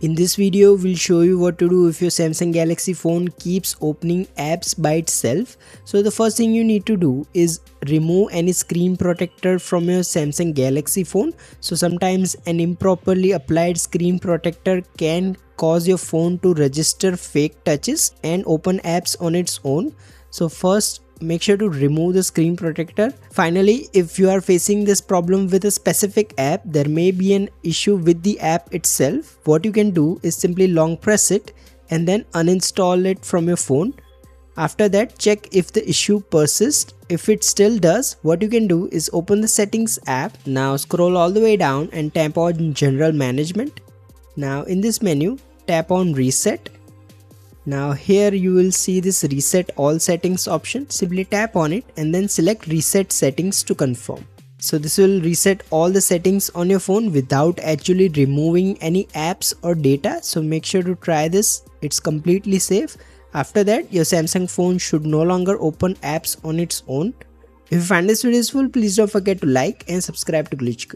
In this video, we'll show you what to do if your Samsung Galaxy phone keeps opening apps by itself. So the first thing you need to do is remove any screen protector from your Samsung Galaxy phone. So sometimes an improperly applied screen protector can cause your phone to register fake touches and open apps on its own. So first, make sure to remove the screen protector. Finally, if you are facing this problem with a specific app, there may be an issue with the app itself. What you can do is simply long press it and then uninstall it from your phone. After that, check if the issue persists. If it still does, what you can do is open the settings app. Now scroll all the way down and tap on general management. Now in this menu, tap on reset. Now here you will see this reset all settings option. Simply tap on it and then select reset settings to confirm. So this will reset all the settings on your phone without actually removing any apps or data. So make sure to try this. It's completely safe. After that, your Samsung phone should no longer open apps on its own. If you find this video useful, please don't forget to like and subscribe to Glitch Guru.